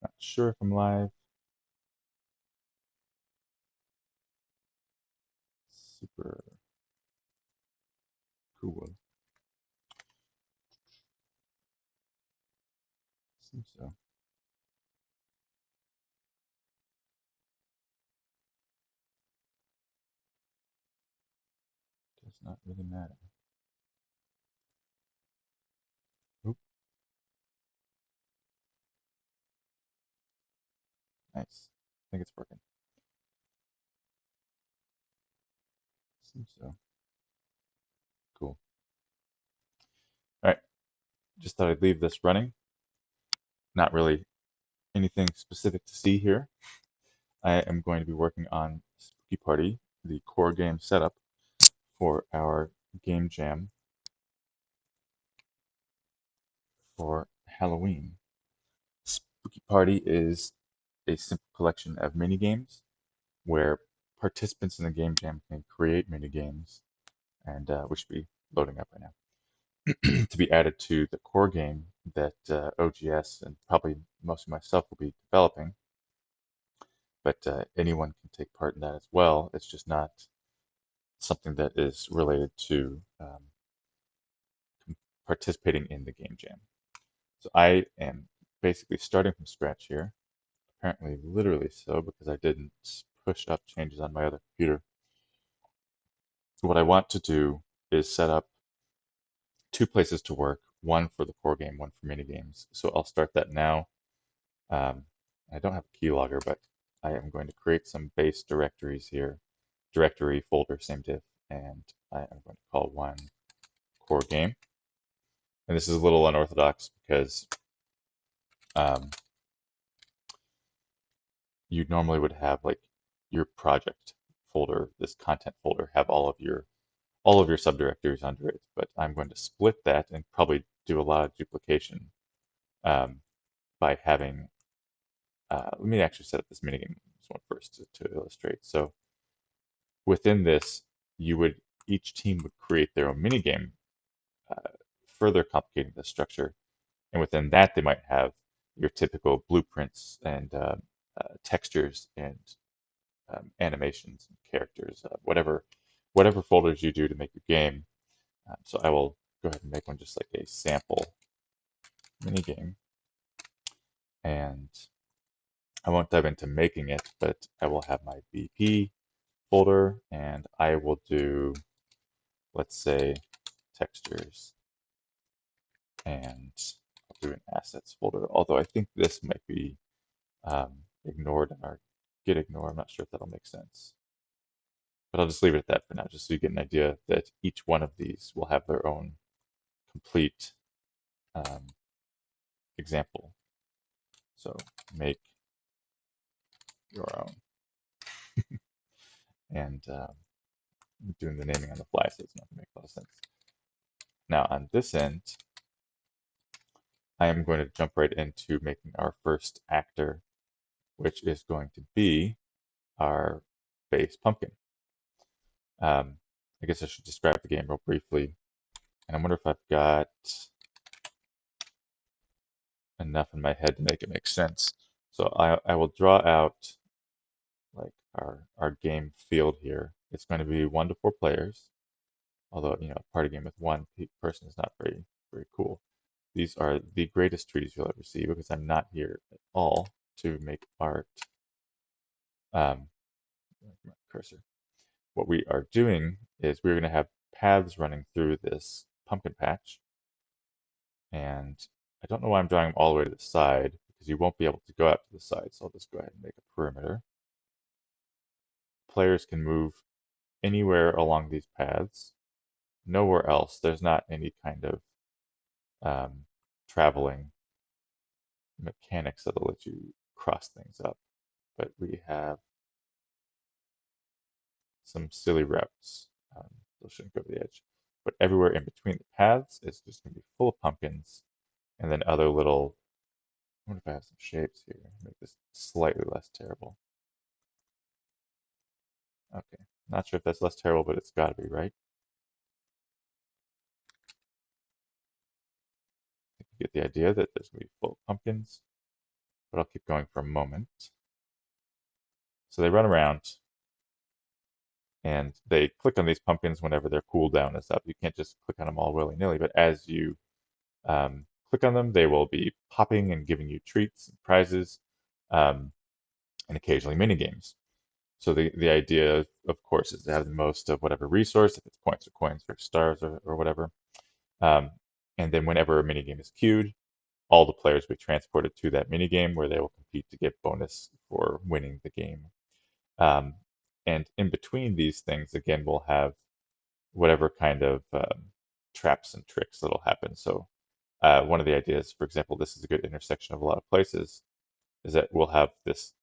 Not sure if I'm live. Super cool. Seems so. Does not really matter. Oop, nice. I think it's working. Seems so. Cool. All right. Just thought I'd leave this running. Not really anything specific to see here. I am going to be working on Spooky Party, the core game setup for our game jam for Halloween. Spooky Party is a simple collection of mini games where participants in the game jam can create mini games, and we should be loading up right now to be added to the core game that OGS and probably most of myself will be developing. But anyone can take part in that as well. It's just not something that is related to participating in the game jam. So I am basically starting from scratch here. Apparently, literally so, because I didn't push up changes on my other computer. What I want to do is set up two places to work, one for the core game, one for mini games. So I'll start that now. Um, I don't have a keylogger, but I am going to create some base directories here. Directory, folder, same diff, and I am going to call one core game. And this is a little unorthodox because um, you normally would have like your project folder, this content folder, have all of your subdirectories under it. But I'm going to split that and probably do a lot of duplication um, by having. Let me actually set up this minigame one first to illustrate. So within this, each team would create their own minigame, uh, further complicating the structure. And within that, they might have your typical blueprints and textures and animations and characters, whatever folders you do to make your game. So I will go ahead and make one just like a sample minigame. And I won't dive into making it, but I will have my BP folder and I will do, let's say, textures and I'll do an assets folder. Although I think this might be ignored in our git ignore. I'm not sure if that'll make sense. But I'll just leave it at that for now, just so you get an idea that each one of these will have their own complete um, example. So make your own. And doing the naming on the fly, so it's not going to make a lot of sense. Now on this end, I am going to jump right into making our first actor, which is going to be our base pumpkin. I guess I should describe the game real briefly. And I wonder if I've got enough in my head to make it make sense. So I will draw out like our game field here. It's going to be 1 to 4 players, although a party game with one person is not very cool. These are the greatest trees you'll ever see because I'm not here at all to make art. Um, Cursor. What we are doing is we're going to have paths running through this pumpkin patch. And I don't know why I'm drawing them all the way to the side because you won't be able to go out to the side. So I'll just go ahead and make a perimeter. Players can move anywhere along these paths. Nowhere else. There's not any kind of traveling mechanics that'll let you cross things up. But we have some silly routes. Those shouldn't go to the edge. But everywhere in between the paths is just going to be full of pumpkins and then other little. I wonder if I have some shapes here. Make this slightly less terrible. Okay, not sure if that's less terrible, but it's got to be, right? get the idea that there's going to be full of pumpkins, but I'll keep going for a moment. So they run around and they click on these pumpkins whenever their cooldown is up. You can't just click on them all willy-nilly, but as you click on them, they will be popping and giving you treats and prizes, um, and occasionally mini games. So the idea, of course, is to have the most of whatever resource, if it's points or coins or stars or whatever. Um, and then whenever a mini game is queued, all the players will be transported to that mini game where they will compete to get bonus for winning the game. Um, and in between these things, again, we'll have whatever kind of traps and tricks that'll happen. So one of the ideas, for example, this is a good intersection of a lot of places, is that we'll have this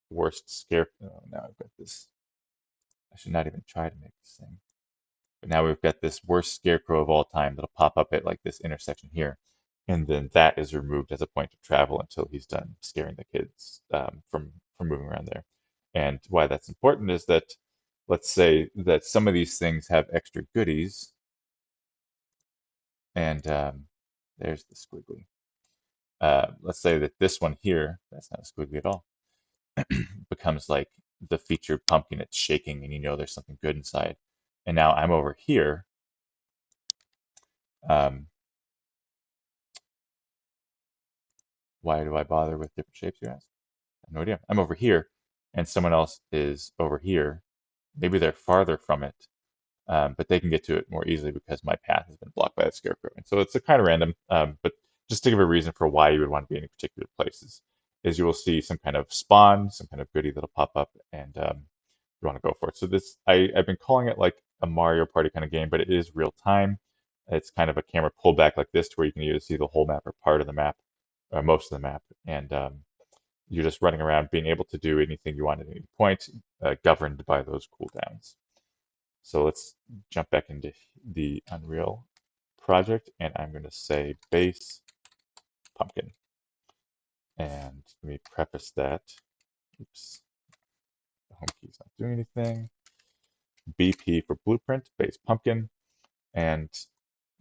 worst scare. Oh, now I've got this. I should not even try to make this thing. But now we've got this worst scarecrow of all time that'll pop up at like this intersection here. And then that is removed as a point of travel until he's done scaring the kids from moving around there. And why that's important is that let's say that some of these things have extra goodies, and there's the squiggly. Let's say that this one here, that's not a squiggly at all, becomes like the featured pumpkin. It's shaking, and you know there's something good inside. And now I'm over here. Um, why do I bother with different shapes, you ask? I have no idea. I'm over here, and someone else is over here. Maybe they're farther from it, but they can get to it more easily because my path has been blocked by the scarecrow. And so it's a kind of random, but just to give a reason for why you would want to be in any particular places, is you will see some kind of spawn, some kind of goodie that'll pop up, and you want to go for it. So this, I've been calling it like a Mario Party kind of game, but it is real time. It's kind of a camera pulled back like this to where you can either see the whole map or part of the map, or most of the map, and you're just running around being able to do anything you want at any point, governed by those cooldowns. So let's jump back into the Unreal project, and I'm going to say base pumpkin. And let me preface that. Oops, the home key is not doing anything. BP for blueprint, base pumpkin. And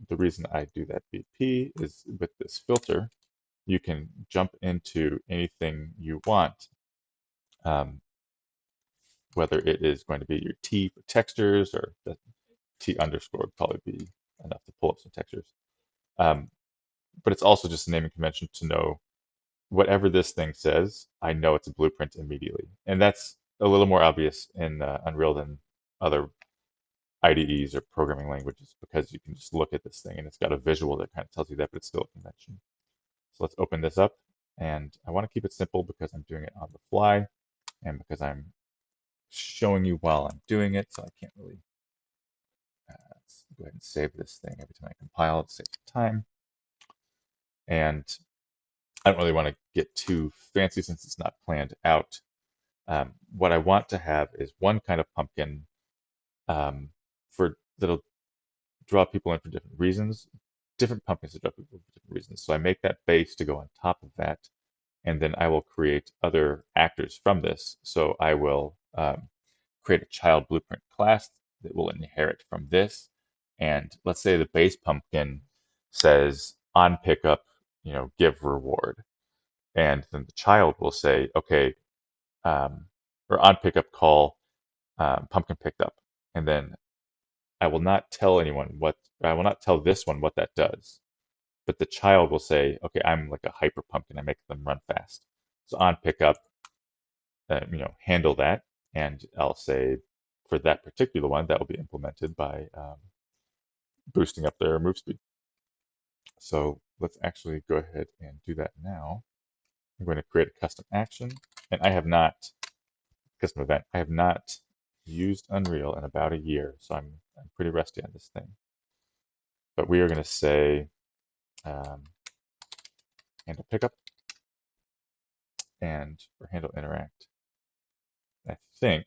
the reason I do that BP is with this filter, you can jump into anything you want, whether it is going to be your T for textures, or the T underscore would probably be enough to pull up some textures. Um, but it's also just a naming convention to know whatever this thing says, I know it's a blueprint immediately. And that's a little more obvious in Unreal than other IDEs or programming languages, because you can just look at this thing and it's got a visual that kind of tells you that, but it's still a convention. So let's open this up, and I want to keep it simple because I'm doing it on the fly and because I'm showing you while I'm doing it, so I can't really let's go ahead and save this thing every time I compile it, save time. And I don't really want to get too fancy since it's not planned out. What I want to have is one kind of pumpkin for that'll draw people in for different reasons, different pumpkins to draw people for different reasons. So I make that base to go on top of that, and then I will create other actors from this. So I will create a child blueprint class that will inherit from this. And let's say the base pumpkin says on pickup, give reward. And then the child will say, okay, or on pickup call pumpkin picked up. And then I will not tell anyone I will not tell this one what that does. But the child will say, okay, I'm like a hyper pumpkin. I make them run fast. So on pickup, handle that. And I'll say for that particular one, that will be implemented by boosting up their move speed. So let's actually go ahead and do that now. I'm going to create a custom action, and I have not, custom event, I have not used Unreal in about a year, so I'm pretty rusty on this thing. But we are going to say handle pickup, and for handle interact, I think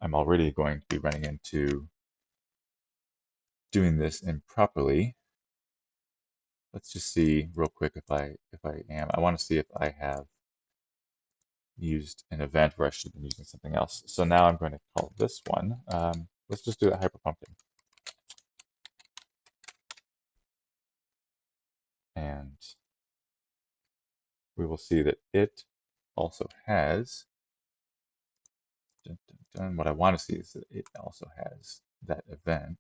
I'm already going to be running into doing this improperly. Let's just see real quick if I am. I want to see if I have used an event where I should have been using something else. So now I'm going to call this one. Let's just do a hyper pumpkin. And we will see that it also has, dun, dun, dun, what I want to see is that it also has that event.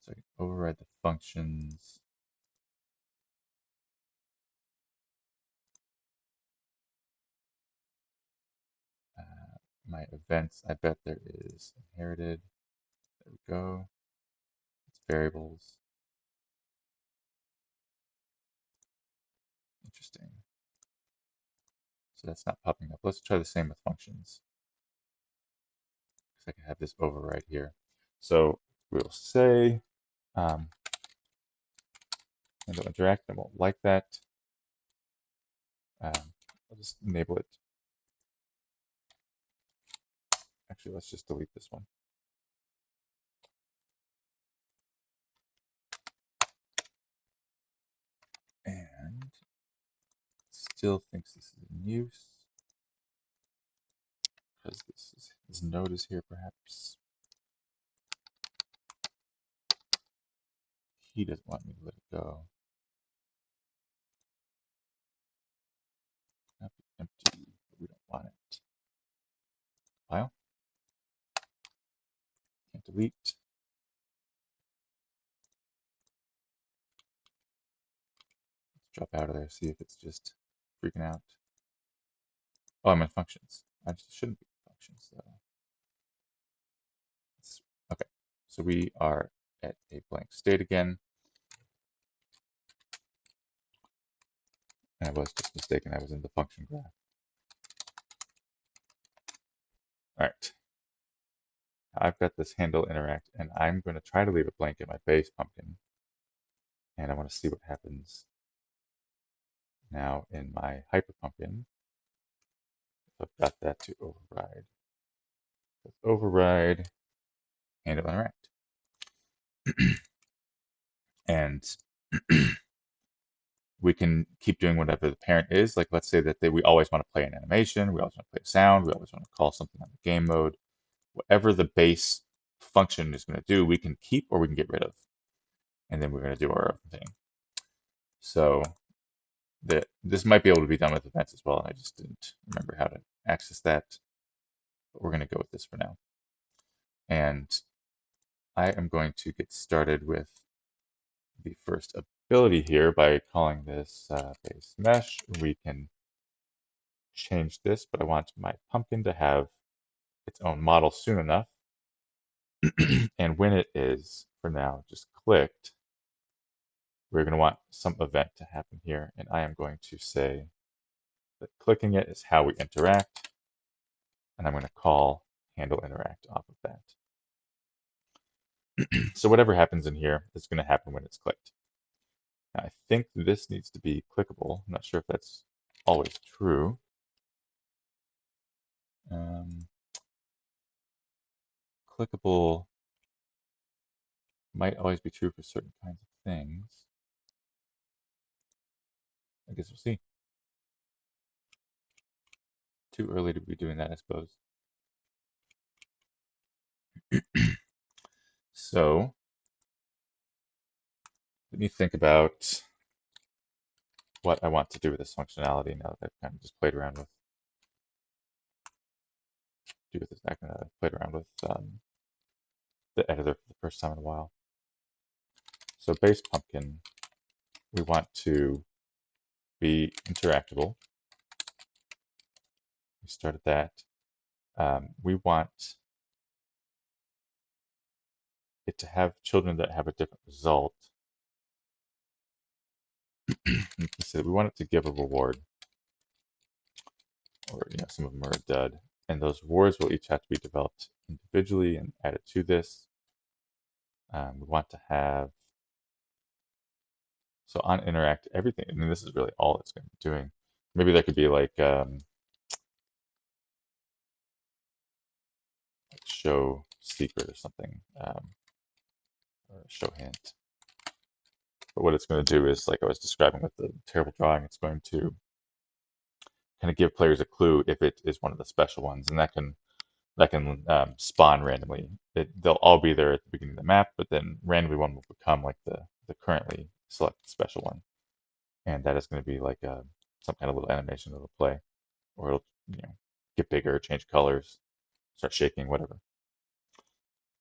So I can override the functions. My events, I bet there is inherited. There we go. It's variables. Interesting. So that's not popping up. Let's try the same with functions. Because I can have this override here. So we'll say handle interact. I won't like that. I'll just enable it. Actually, let's just delete this one. And still thinks this is in use. Because this node is here, perhaps. He doesn't want me to let it go. Empty, but we don't want it. File. Can't delete. Let's drop out of there, see if it's just freaking out. Oh, I'm in functions. I just shouldn't be in functions, though. Okay, so we are at a blank state again. And I was just mistaken. I was in the function graph. All right. I've got this handle interact, and I'm going to try to leave it blank in my base pumpkin. And I want to see what happens now in my hyper pumpkin. If I've got that to override. Let's override handle interact. And we can keep doing whatever the parent is. Like, let's say that we always want to play an animation, we always want to play a sound, we always want to call something on the game mode. Whatever the base function is going to do, we can keep or we can get rid of. And then we're going to do our own thing. So this might be able to be done with events as well, and I just didn't remember how to access that. But we're going to go with this for now. And I am going to get started with the first ability here by calling this base mesh. We can change this, but I want my pumpkin to have its own model soon enough. And when it is, for now, just clicked, we're going to want some event to happen here. And I am going to say that clicking it is how we interact. And I'm going to call handle interact off of that. So whatever happens in here is going to happen when it's clicked. Now, I think this needs to be clickable. I'm not sure if that's always true. Clickable might always be true for certain kinds of things. I guess we'll see. Too early to be doing that, I suppose. So let me think about what I want to do with this functionality now that I've kind of just played around with. Played around with the editor for the first time in a while. So base pumpkin, we want to be interactable. We started that. We want it to have children that have a different result. So we want it to give a reward, or some of them are a dud, and those rewards will each have to be developed individually and added to this. We want to have so on interact everything. I mean, this is really all it's going to be doing. Maybe that could be like show secret or something, or show hint. But what it's going to do is, like I was describing with the terrible drawing, it's going to kind of give players a clue if it is one of the special ones, and that can that can spawn randomly. They'll all be there at the beginning of the map, but then randomly one will become like the currently selected special one, and that is going to be like some kind of little animation it'll play, or it'll get bigger, change colors, start shaking, whatever.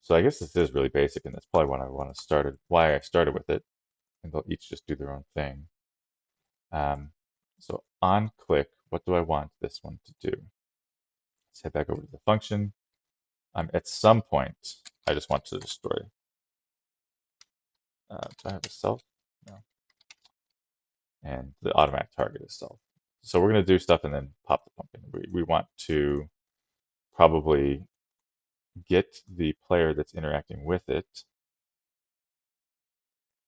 So I guess this is really basic, and that's probably why I started with it, and they'll each just do their own thing. So on click, what do I want this one to do? Let's head back over to the function. At some point, I just want to destroy. Do I have a self? No. And the automatic target is self. So we're going to do stuff and then pop the pumpkin. We want to probably get the player that's interacting with it.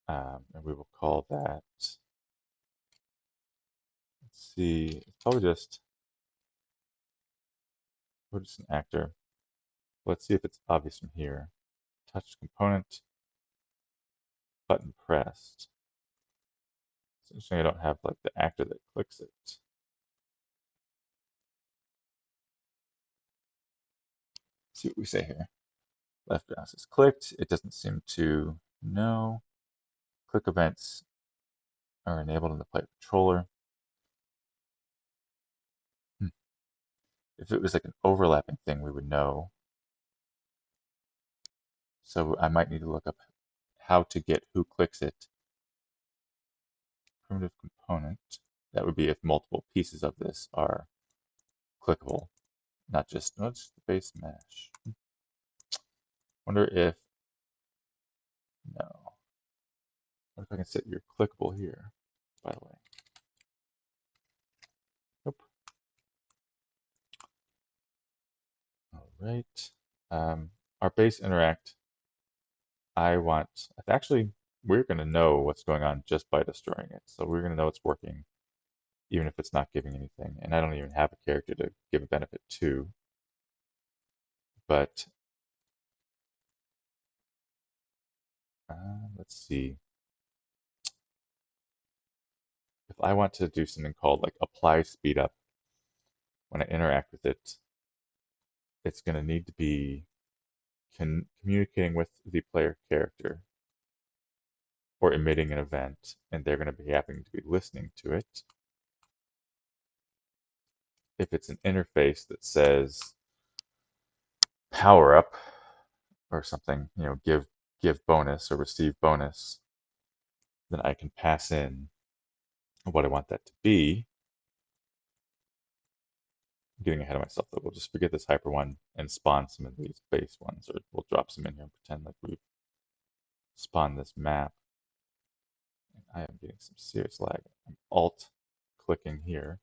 And we will call that, let's see, it's probably just, we're just an actor. Let's see if it's obvious from here. Touch component, button pressed. It's interesting I don't have like the actor that clicks it. Let's see what we say here. Left mouse is clicked. It doesn't seem to know. Click events are enabled in the player controller. If it was like an overlapping thing, we would know. So I might need to look up how to get who clicks it. Primitive component. That would be if multiple pieces of this are clickable, not just the base mesh. Wonder if, no. What if I can set your clickable here, by the way? Nope. All right. Our base interact, actually, we're going to know what's going on just by destroying it. So we're going to know it's working, even if it's not giving anything. And I don't even have a character to give a benefit to. But let's see. If I want to do something called like apply speed up when I interact with it, it's going to need to be communicating with the player character or emitting an event, and they're going to be happening to be listening to it. If it's an interface that says power up or something, give bonus or receive bonus, then I can pass in what I want that to be. I'm getting ahead of myself, though. We'll just forget this hyper one and spawn some of these base ones, or we'll drop some in here and pretend like we've spawned this map. And I am getting some serious lag. I'm alt clicking here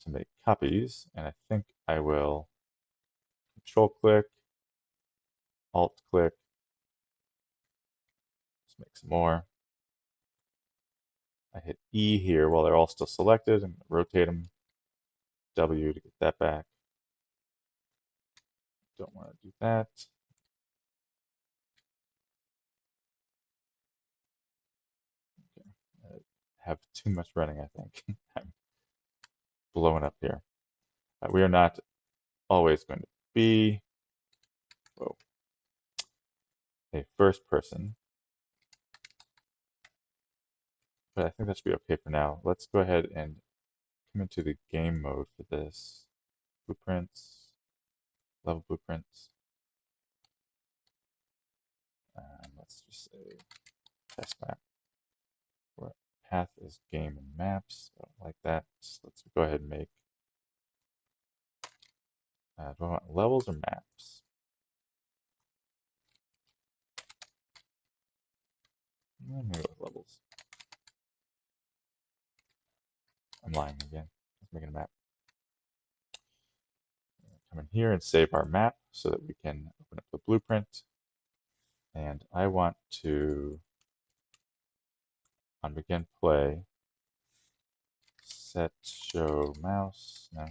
to make copies, and I think I will control click, alt click, let's make some more. I hit E here while they're all still selected and rotate them. W to get that back. Don't want to do that. Okay. I have too much running, I think. I'm blowing up here. We are not always going to be a first person, but I think that should be okay for now. Let's go ahead and come into the game mode for this. Blueprints, level blueprints. Let's just say test map. Where path is game and maps. I don't like that. So let's go ahead and make. Do I want levels or maps? I'm gonna go with levels. I'm lying again. Let's make it a map. Come in here and save our map so that we can open up the blueprint. And I want to, on begin play, set show mouse. No.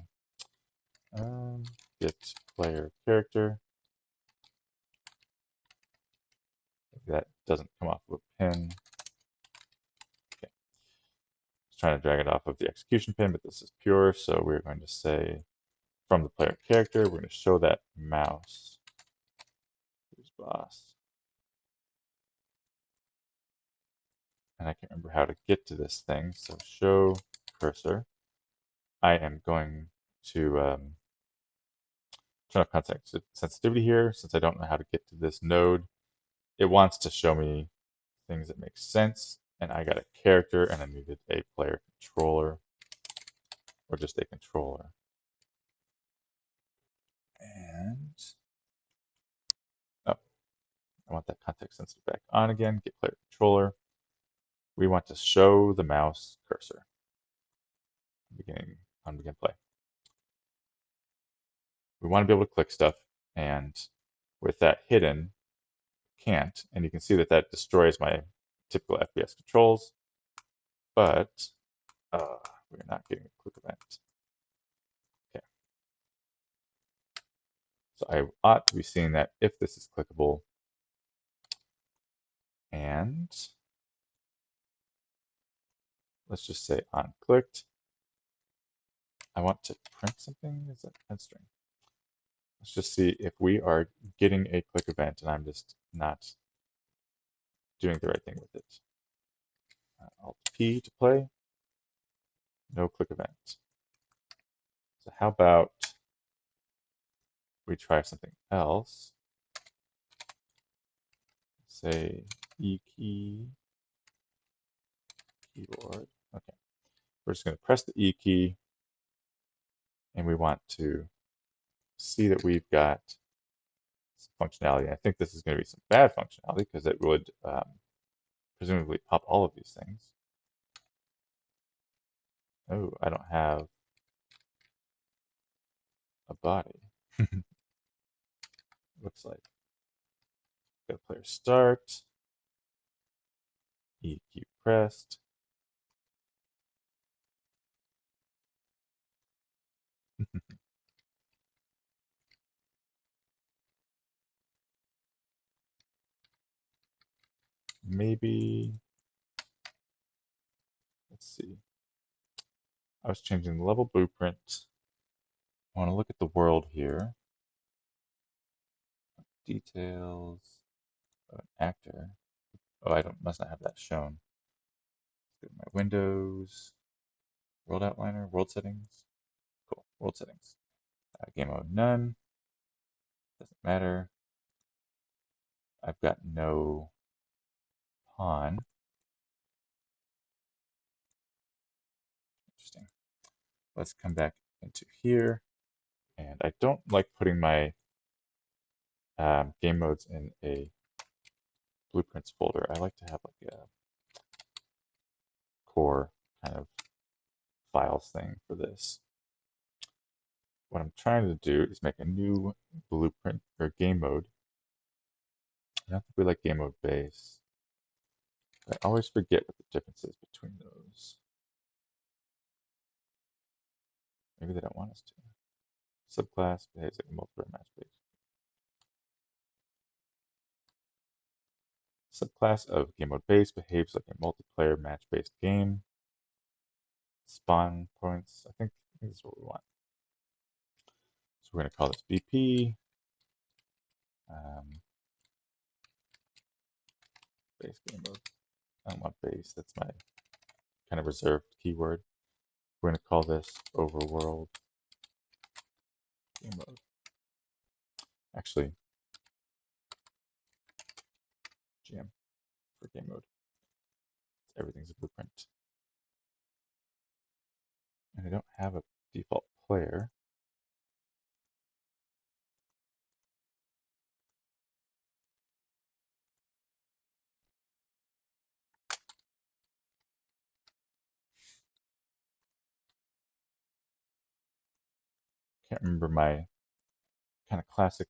Get player character. That doesn't come off of a pin. Okay. Just trying to drag it off of the execution pin, but this is pure, so we're going to say from the player character, we're going to show that mouse. Here's boss. And I can't remember how to get to this thing, so show cursor. I am going to turn off context sensitivity here, since I don't know how to get to this node. It wants to show me things that make sense, and I got a character, and I needed a player controller, or just a controller. And oh, I want that context sensitive back on again. Get player controller. We want to show the mouse cursor. Beginning on begin play. We want to be able to click stuff, and with that hidden, can't. And you can see that that destroys my typical FPS controls. But we're not getting a quick event. Okay. So I ought to be seeing that if this is clickable. And let's just say on clicked. I want to print something. Is that print string? Let's just see if we are getting a click event and I'm just not doing the right thing with it. Alt P to play. No click event. So how about we try something else? Say E key keyboard. Okay. We're just going to press the E key, and we want to see that we've got some functionality. I think this is going to be some bad functionality because it would presumably pop all of these things. Oh, I don't have a body. Looks like. Got player start. E key pressed. Maybe, let's see. I was changing the level blueprint. I want to look at the world here. Details of an actor. Oh, must not have that shown. Go to my Windows, World Outliner, World Settings. Cool, World Settings. Game mode none. Doesn't matter. I've got no pawn. Interesting. Let's come back into here. And I don't like putting my game modes in a blueprints folder. I like to have like a core kind of files thing for this. What I'm trying to do is make a new blueprint or game mode. I don't think we like game mode base. I always forget what the difference is between those. Maybe they don't want us to. Subclass behaves like a multiplayer match base. Subclass of game mode base behaves like a multiplayer match-based game. Spawn points. I think this is what we want. So we're going to call this BP. Base game mode. I don't want base. That's my kind of reserved keyword. We're going to call this overworld game mode. Actually, GM for game mode. Everything's a blueprint. And I don't have a default player. Can't remember my kind of classic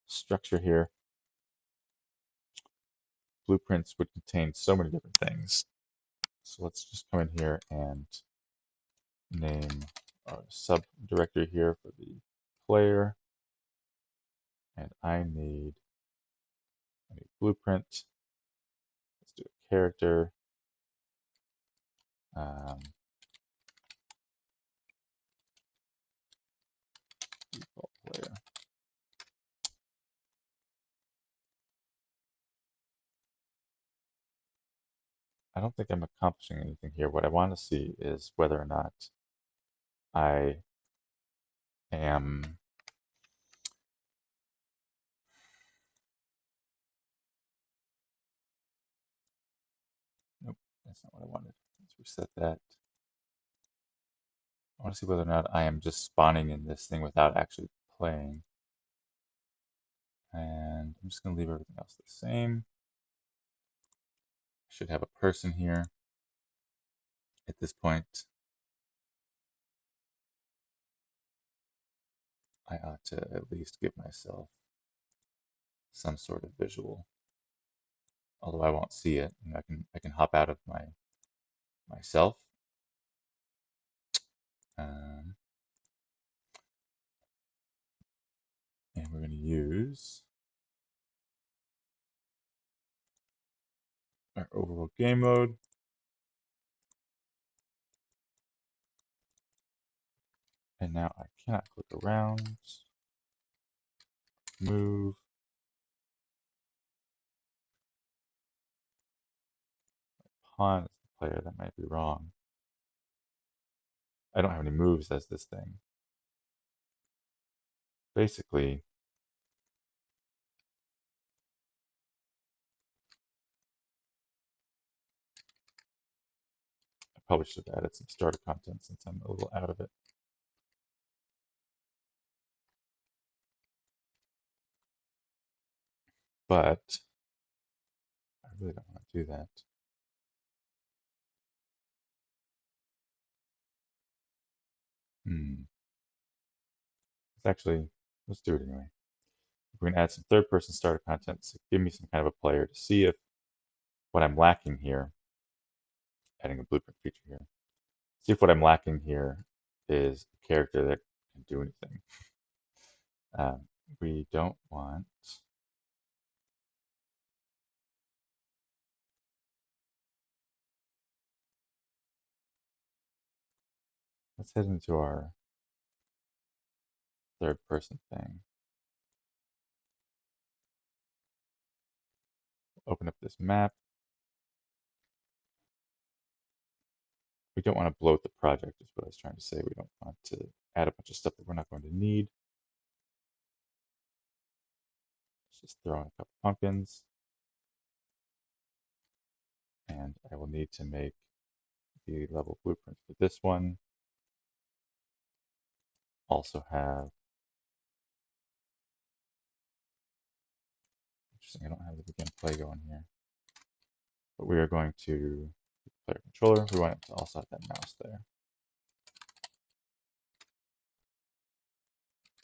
structure here. Blueprints would contain so many different things. So let's just come in here and name our subdirectory here for the player. And I need a blueprint. Let's do a character. failure. I don't think I'm accomplishing anything here. What I want to see is whether or not I am. Nope, that's not what I wanted. Let's reset that. I want to see whether or not I am just spawning in this thing without actually playing. And I'm just going to leave everything else the same. I should have a person here at this point. I ought to at least give myself some sort of visual, although I won't see it. And I can hop out of myself. Um, and we're going to use our overall game mode. And now I cannot click around, move. Pawn is the player. That might be wrong. I don't have any moves as this thing. Basically, I probably should have added some starter content since I'm a little out of it. But I really don't want to do that. It's actually, let's do it anyway. We're going to add some third-person starter content to give me some kind of a player to see if what I'm lacking here, adding a blueprint feature here, see if what I'm lacking here is a character that can do anything. We don't want. Let's head into our third-person thing. Open up this map. We don't want to bloat the project, is what I was trying to say. We don't want to add a bunch of stuff that we're not going to need. Let's just throw in a couple pumpkins. And I will need to make the level blueprint for this one. Also have, interesting, I don't have the begin play going here. But we are going to player controller. We want it to also have that mouse there.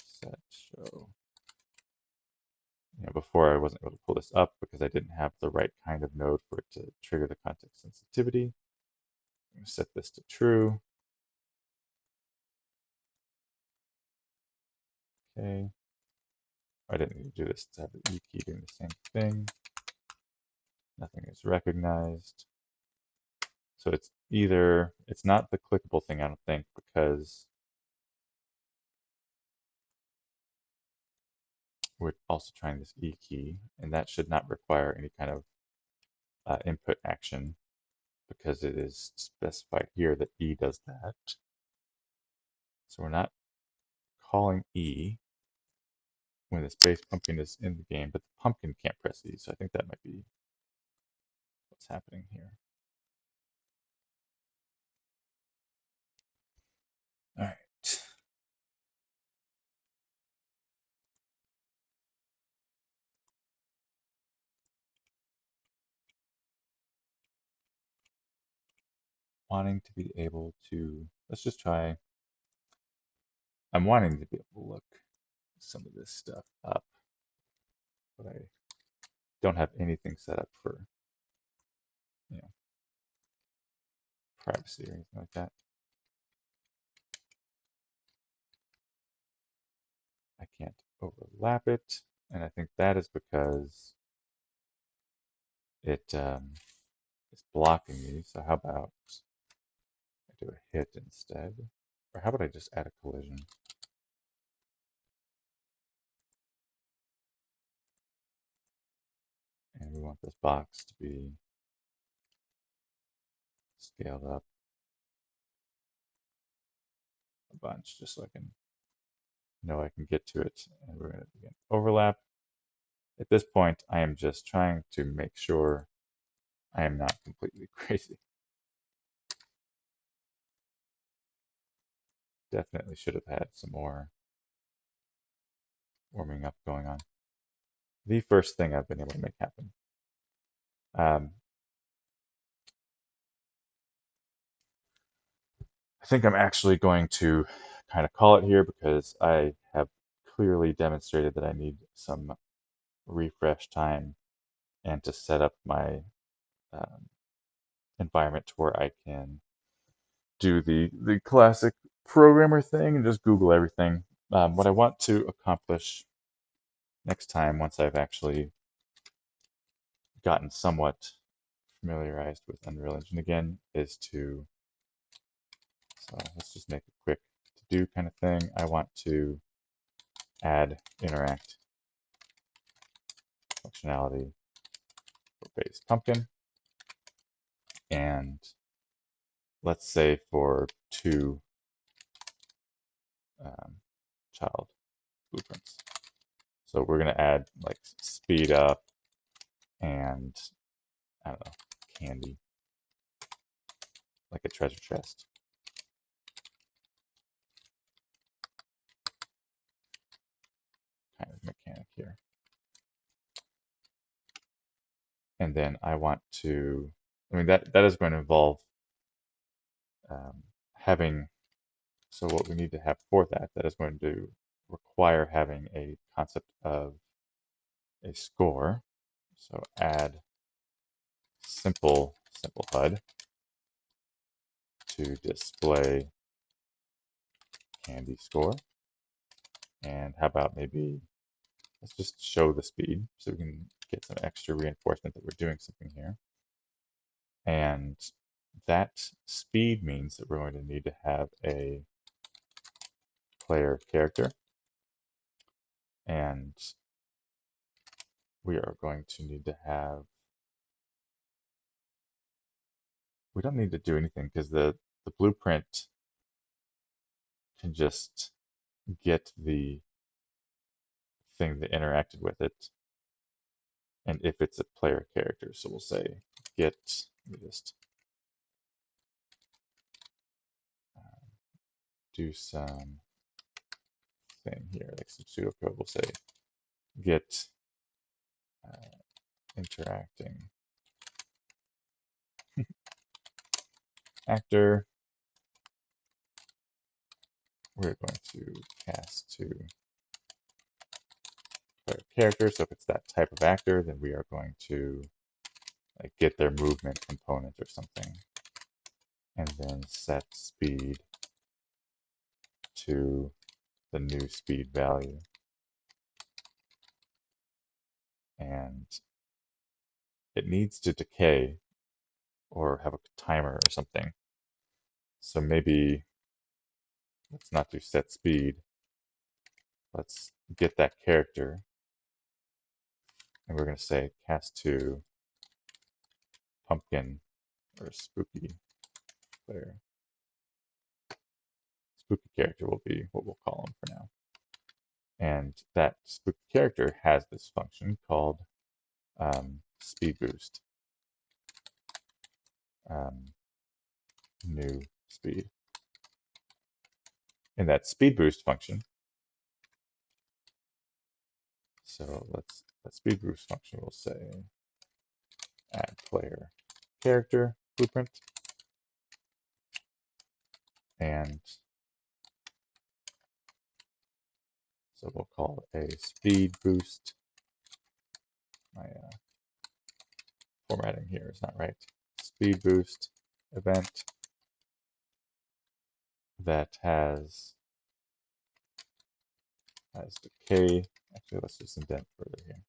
Set show. Before I wasn't able to pull this up because I didn't have the right kind of node for it to trigger the context sensitivity. I'm going to set this to true. Okay. I didn't need to do this to have the E key doing the same thing. Nothing is recognized. So it's either, it's not the clickable thing, I don't think, because we're also trying this E key, and that should not require any kind of input action because it is specified here that E does that. So we're not calling E when this base pumpkin is in the game, but the pumpkin can't press E, so I think that might be what's happening here. All right. Wanting to be able to, let's just try, I'm wanting to be able to look some of this stuff up, but I don't have anything set up for, privacy or anything like that. I can't overlap it, and I think that is because it is blocking me. So how about I do a hit instead? Or how about I just add a collision? And we want this box to be scaled up a bunch just so I can know I can get to it. And we're going to begin overlap. At this point, I am just trying to make sure I am not completely crazy. Definitely should have had some more warming up going on. The first thing I've been able to make happen. I think I'm actually going to kind of call it here because I have clearly demonstrated that I need some refresh time and to set up my um, environment to where I can do the classic programmer thing and just Google everything. What I want to accomplish next time, once I've actually gotten somewhat familiarized with Unreal Engine again, is to, so let's just make a quick to do kind of thing. I want to add interact functionality for base pumpkin. And let's say for two child blueprints. So we're going to add like speed up and I don't know, candy, like a treasure chest. Kind of mechanic here. And then I want to, I mean, that is going to involve having, so what we need to have for that is going to require having a concept of a score. So add simple HUD to display candy score. And how about maybe let's just show the speed so we can get some extra reinforcement that we're doing something here. And that speed means that we're going to need to have a player character. And we are going to need to have, we don't need to do anything because the blueprint can just get the thing that interacted with it. And if it's a player character, so we'll say get, let me just do some thing here, like some pseudocode, we'll say get interacting actor. We're going to cast to player character. So if it's that type of actor, then we are going to like get their movement component or something. And then set speed to the new speed value. And it needs to decay or have a timer or something. So maybe let's not do set speed. Let's get that character. And we're going to say cast to pumpkin or spooky player. Spooky character will be what we'll call him for now. And that spooky character has this function called speed boost. New speed. In that speed boost function, so let's, that speed boost function will say add player character blueprint. And so we'll call it a speed boost. My formatting here is not right. Speed boost event that has decay. Actually, let's just indent further here.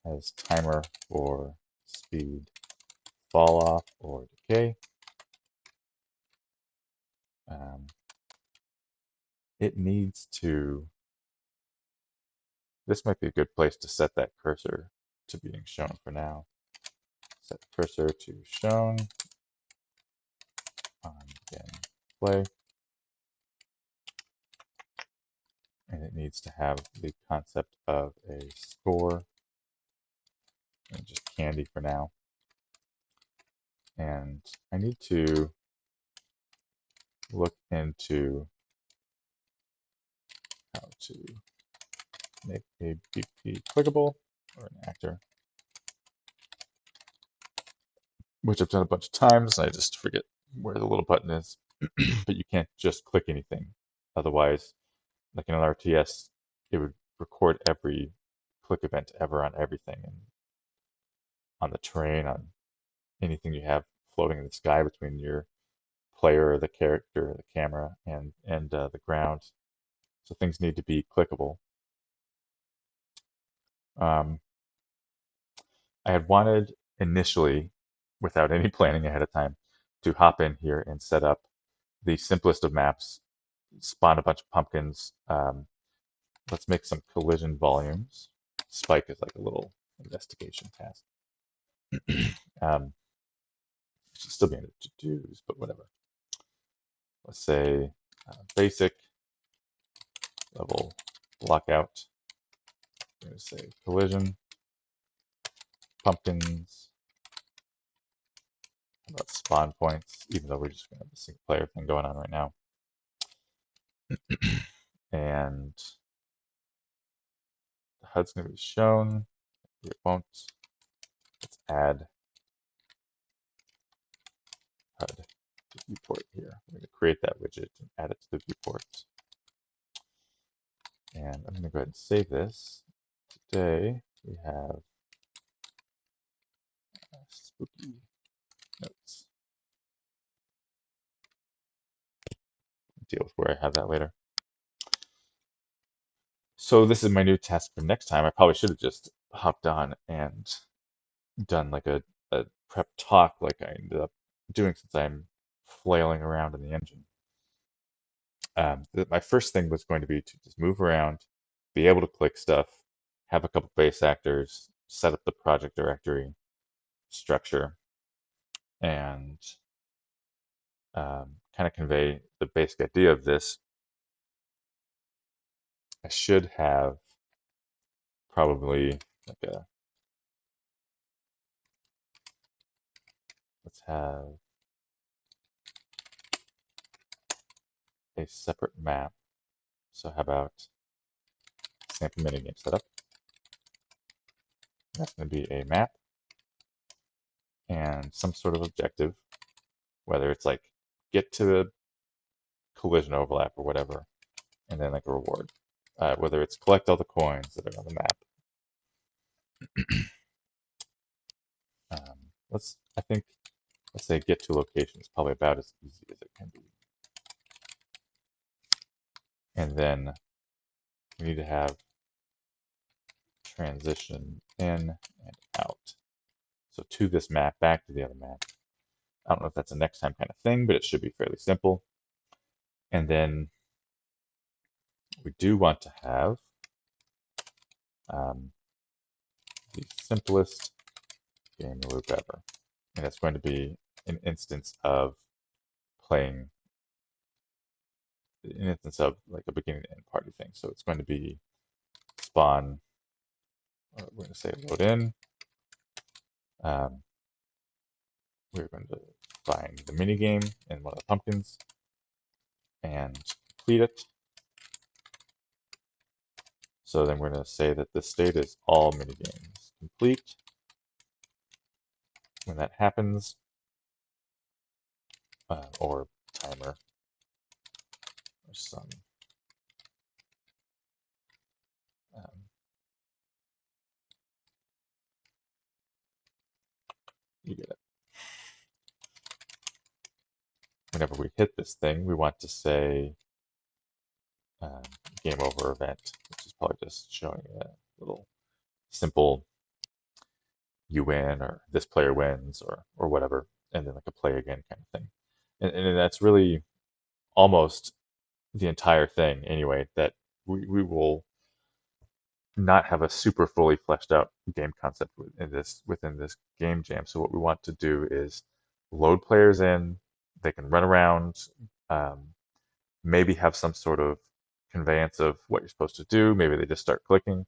Has timer for speed fall off or decay. It needs to, this might be a good place to set that cursor to being shown for now. Set cursor to shown on game play. And it needs to have the concept of a score, and just candy for now. And I need to look into how to make a BP clickable or an actor, which I've done a bunch of times, and I just forget where the little button is. But you can't just click anything. Otherwise, like in an RTS, it would record every click event ever on everything, and on the terrain, on anything you have floating in the sky between your player or the character, the camera, and the ground. So things need to be clickable. Um, I had wanted initially, without any planning ahead of time, to hop in here and set up the simplest of maps, spawn a bunch of pumpkins. Let's make some collision volumes. Spike is like a little investigation task. Should still be in the to-dos, but whatever. Let's say basic level lockout. I'm going to say collision, pumpkins. How about spawn points, even though we're just going to have a single player thing going on right now. And the HUD's going to be shown. It won't. Let's add HUD to viewport here. We're going to create that widget and add it to the viewport. And I'm going to go ahead and save this. Today we have spooky notes. Deal with where I have that later. So this is my new task for next time. I probably should have just hopped on and done like a prep talk like I ended up doing since I'm flailing around in the engine. My first thing was going to be to just move around, be able to click stuff, have a couple base actors, set up the project directory structure, and kind of convey the basic idea of this. I should have probably like a, let's have a separate map. So how about sample minigame setup? That's going to be a map and some sort of objective, whether it's like get to the collision overlap or whatever, and then like a reward. Whether it's collect all the coins that are on the map. I think, let's say get to location is probably about as easy as it can be. And then we need to have transition in and out. So to this map, back to the other map. I don't know if that's a next time kind of thing, but it should be fairly simple. And then we do want to have the simplest game loop ever. And it's going to be an instance of playing, an instance of like a beginning and end party thing. So it's going to be spawn, we're going to say load in. We're going to find the mini game in one of the pumpkins and complete it. So then we're going to say that the state is all mini games complete. When that happens, or timer, or some. You get it. Whenever we hit this thing, we want to say game over event, which is probably just showing a little simple you win or this player wins or whatever, and then like a play again kind of thing. And that's really almost the entire thing anyway, that we will not have a super fully fleshed out game concept within this game jam. So what we want to do is load players in. They can run around, um, maybe have some sort of conveyance of what you're supposed to do. Maybe they just start clicking.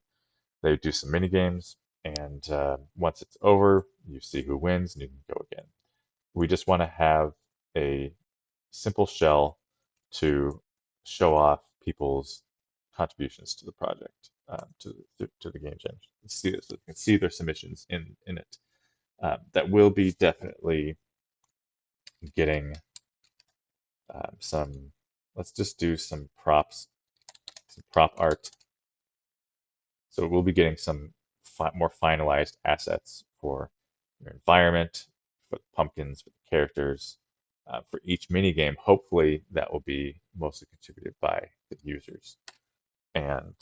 They do some mini games, and once it's over, you see who wins, and you can go again. We just want to have a simple shell to show off people's contributions to the project, to the game jam. See this, so you can see their submissions in it. That will be definitely getting some. Let's just do some props, some prop art. So we'll be getting some more finalized assets for your environment, for the pumpkins, for the characters, for each mini game. Hopefully, that will be mostly contributed by the users. And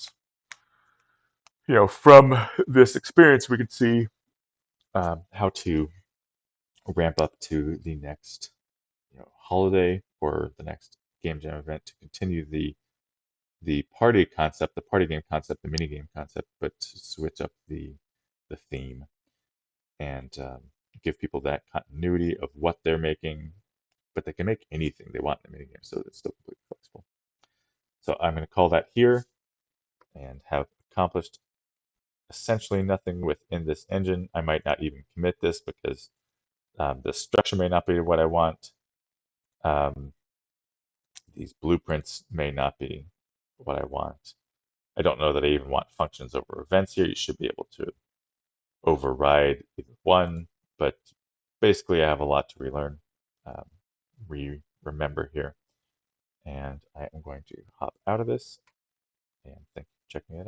from this experience, we can see how to ramp up to the next holiday or the next game jam event to continue the party concept, the party game concept, the mini game concept, but to switch up the theme and give people that continuity of what they're making, but they can make anything they want in the minigame, so it's still completely flexible. So I'm going to call that here and have accomplished essentially nothing within this engine. I might not even commit this because the structure may not be what I want. Um, these blueprints may not be what I want. I don't know that I even want functions over events here. You should be able to override either one, but basically I have a lot to relearn, um, remember here. And I am going to hop out of this and thank you for checking it out.